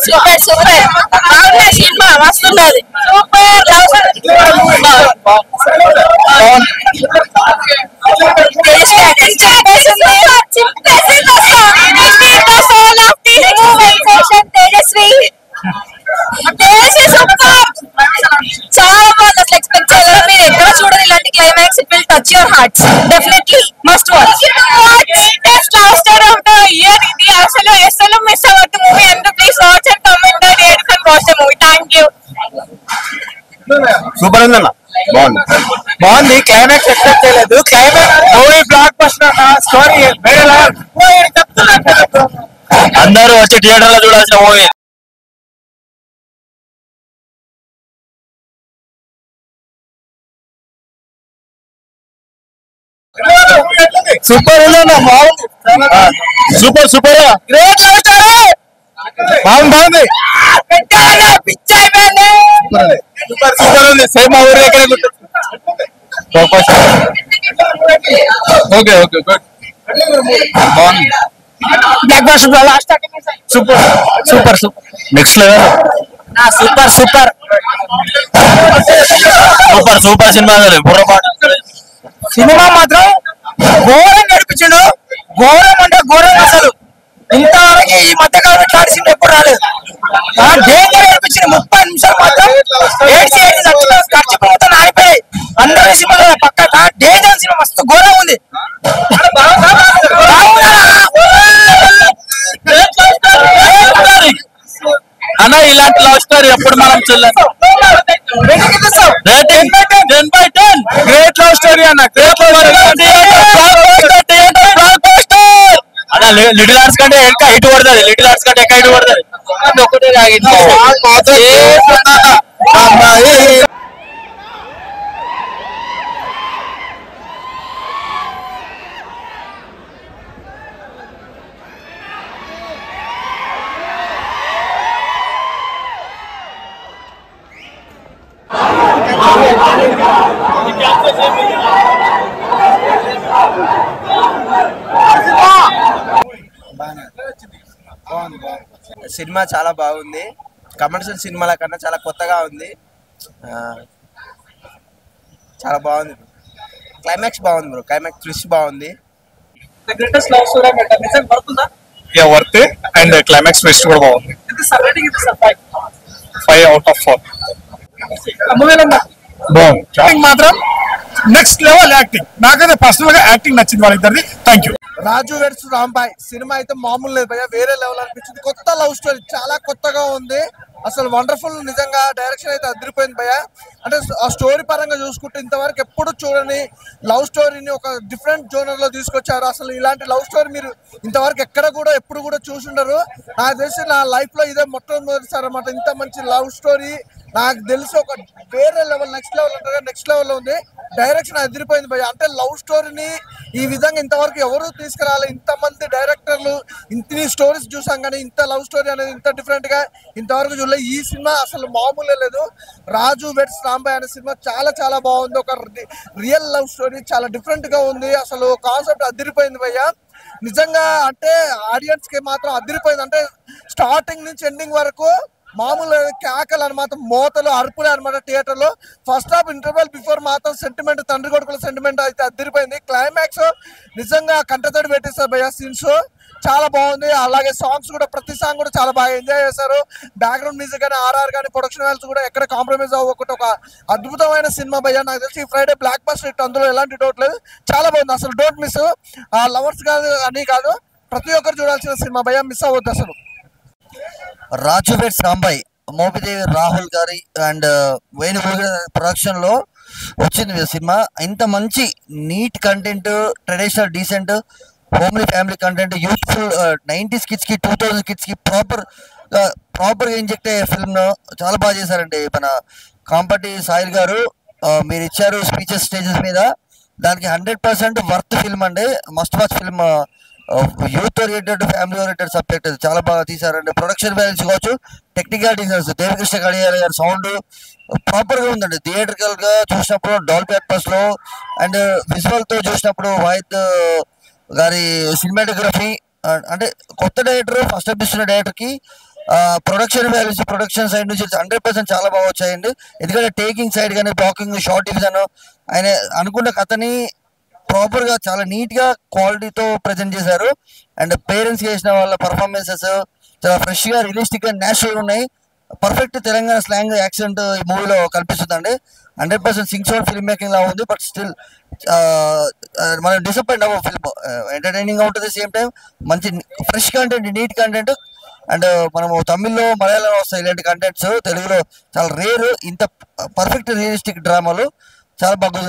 Super super బాగుంది cinema వస్తున్నది super Tejaswi చాలా బాగుంది అసలు ఎక్స్పెక్ట్ చేయలేదు మీరు ఎక్కడ చూడరు ఇలాంటి climax it will touch your hearts definitely must watch love story of the year ఇది అసలు అసలు మిస్ అవ్వద్దు మూవీ అందరూ please watch and comment and rate and watch the movie thank you super ఉందన్న బాగుంది క్లైమాక్స్ ఎక్స్పెక్ట్ చేయలేదు climax movie block buster story వేరే అందరూ వచ్చి థియేటర్ లో చూడాల్సిన మూవీ సూపర్ ఉందన్న బాగుంది సూపర్ సూపర్ గ్రేట్ బాగుంది సూపర్ సూపర్ ఉంది సేమ్ ఆ ఊరు ఎక్కడ ఓకే ఓకే గుడ్ బాగుంది block buster last super super super next level super super super super cinema cinema మాత్రం ఘోరం నడిపించాడు ఘోరం అంటే ఘోరం అసలు ఇంతవరకు ఈ మధ్యకాలం ఇట్లాంటి సినిమా ఎప్పుడు రాలేదు డేంజర్ నడిపించింది 30 నిమిషాలు మాత్రం ఖర్చు మొత్తం ఆగిపోయాయి అందరి సినిమా పక్క డేంజర్ సినిమా మస్తు ఘోరం ఉంది అన్న ఇలాంటి లవ్ స్టోరీ ఎప్పుడు మనం చూడలేదు గ్రేట్ లవ్ స్టోరీ అన్న గ్రేట్ అన్న లిటిల్ ఆర్ట్స్ కంటే ఇంకా హైట్ పడుతుంది లిటిల్ ఆర్ట్స్ కంటే ఎక్క హైట్ పడుతుంది ఒకటే సినిమా చాలా బాగుంది కమర్షియల్ సినిమాల కన్నా చాలా కొత్తగా ఉంది చాలా బాగుంది క్లైమాక్స్ బాగుంది బ్రో క్లైమాక్స్ ట్విస్ట్ బాగుంది వర్త్ అండ్ క్లైమాక్స్ ట్విస్ట్ కూడా బాగుంది 5 out of 4 బాగుంది మాత్రం నెక్స్ట్ లెవెల్ యాక్టింగ్ నాకైతే పర్సనల్ గా యాక్టింగ్ నచ్చింది వాళ్ళిద్దరిది thank you Raju weds Rambai cinema అయితే మామూలు లేదు భయ్య వేరే లెవెల్ అనిపించింది కొత్త లవ్ స్టోరీ చాలా కొత్తగా ఉంది అసలు వండర్ఫుల్ నిజంగా డైరెక్షన్ అయితే అదిరిపోయింది భయ్య అంటే ఆ స్టోరీ పరంగా చూసుకుంటే ఇంతవరకు ఎప్పుడు చూడని లవ్ స్టోరీని ఒక డిఫరెంట్ జోనర్ లో తీసుకొచ్చారు అసలు ఇలాంటి లవ్ స్టోరీ మీరు ఇంతవరకు ఎక్కడ కూడా ఎప్పుడు కూడా చూసుండరు నాకు తెలిసి నా లైఫ్ లో ఇదే మొట్టమొదటిసారి అన్నమాట ఇంత మంచి లవ్ స్టోరీ నాకు తెలిసి ఒక వేరే లెవెల్ నెక్స్ట్ లెవెల్ ఉంటుంది నెక్స్ట్ లెవెల్ ఉంది డైరెక్షన్ అదిరిపోయింది భయ్య అంటే లవ్ స్టోరీని ఈ విధంగా ఇంతవరకు ఎవరు తీసుకురాలి ఇంతమంది డైరెక్టర్లు ఇన్ని స్టోరీస్ చూసాం కానీ ఇంత లవ్ స్టోరీ అనేది ఇంత డిఫరెంట్ గా ఇంతవరకు చూడలేదు ఈ సినిమా అసలు మామూలే లేదు రాజు వెడ్స్ రాంబాయ్ అనే సినిమా చాలా చాలా బాగుంది ఒక రియల్ లవ్ స్టోరీ చాలా డిఫరెంట్ గా ఉంది అసలు కాన్సెప్ట్ అదిరిపోయింది భయ్య నిజంగా అంటే ఆడియన్స్ కి మాత్రం అదిరిపోయింది అంటే స్టార్టింగ్ నుంచి ఎండింగ్ వరకు మామూలు కేకలు అనమాట మోతలు అరుపులు అనమాట థియేటర్ లో ఫస్ట్ హాఫ్ ఇంటర్వెల్ బిఫోర్ మాత్రం సెంటిమెంట్ తండ్రి కొడుకుల సెంటిమెంట్ అయితే అదిరిపోయింది క్లైమాక్స్ నిజంగా కంటతడి పెట్టేస్తారు భయ్య సీన్స్ చాలా బాగుంది అలాగే సాంగ్స్ కూడా ప్రతి సాంగ్ కూడా చాలా బాగా ఎంజాయ్ చేశారు బ్యాక్గ్రౌండ్ మ్యూజిక్ కానీ ఆర్ఆర్ కానీ ప్రొడక్షన్ వాల్యూస్ కూడా ఎక్కడ కాంప్రమైజ్ అవ్వకుండా ఒక అద్భుతమైన సినిమా భయ్య నాకు తెలిసి ఫ్రైడే బ్లాక్ బస్టర్ హిట్ అందులో ఎలాంటి డౌట్ లేదు చాలా బాగుంది అసలు డోంట్ మిస్ లవర్స్ కాదు అని కాదు ప్రతి ఒక్కరు చూడాల్సిన సినిమా భయ్య మిస్ అవ్వద్దు అసలు రాజు వెడ్స్ రాంబాయ్ మోపిదేవి రాహుల్ గారి అండ్ వేణుగోపాల్ ప్రొడక్షన్ లో వచ్చింది సినిమా ఇంత మంచి neat content traditional decent homely family content youthful 90s kids కి 2000 కిడ్స్ కి ప్రాపర్ ఇంజెక్ట్ అయ్యే ఫిల్మ్ చాలా బాగా చేశారండి మన కాంపటి సాయిల్ గారు మీరు ఇచ్చారు స్పీచెస్ స్టేజెస్ మీద దానికి 100% వర్త్ ఫిల్మ్ అండి must watch film youth oriented family oriented subject చాలా బాగా తీసారండి ప్రొడక్షన్ వాల్యూస్ కావచ్చు టెక్నికల్ డిజైన్స్ దేవకృష్ణ కడియాల గారి సౌండ్ ప్రాపర్ గా ఉందండి థియేట్రికల్ గా చూసినప్పుడు డాల్బీ అట్మాస్ లో అండ్ విజువల్ తో చూసినప్పుడు వాయిద్ గారి సినిమాటోగ్రఫీ అంటే కొత్త డైరెక్టర్ ఫస్ట్ ఎపిసోడ్ డైరెక్టర్ కి ప్రొడక్షన్ వాల్యూస్ ప్రొడక్షన్ సైడ్ నుంచి 100% చాలా బాగా వచ్చాయండి. ఎందుకంటే టేకింగ్ సైడ్ కానీ బ్లాకింగ్ షార్ట్ డివిజన్ ఆయన అనుకున్న కథని ప్రాపర్ గా చాలా నీట్ గా క్వాలిటీతో ప్రజెంట్ చేశారు. అండ్ పేరెంట్స్ చేసిన వాళ్ళ పర్ఫార్మెన్సెస్ చాలా ఫ్రెష్ గా రియలిస్టిక్ గా నేచురల్ ఉన్నాయి. పర్ఫెక్ట్ తెలంగాణ స్లాంగ్ యాక్సెంట్ ఈ మూవీలో కనిపిస్తుందండి. 100% సింక్స్ ఫిల్మ్ మేకింగ్ లా ఉంది. బట్ స్టిల్ మనం డిసప్పాయింట్ అవ్వ ఫిల్మ్ ఎంటర్టైనింగ్ ఉంటుంది. సేమ్ టైం మంచి fresh content neat content. And మనము తమిళ్లో మలయాళంలో వస్తాయి ఇలాంటి కంటెంట్స్, తెలుగులో చాలా రేరు. ఇంత పర్ఫెక్ట్ రియలిస్టిక్ డ్రామాలు చాలా బాగుంది.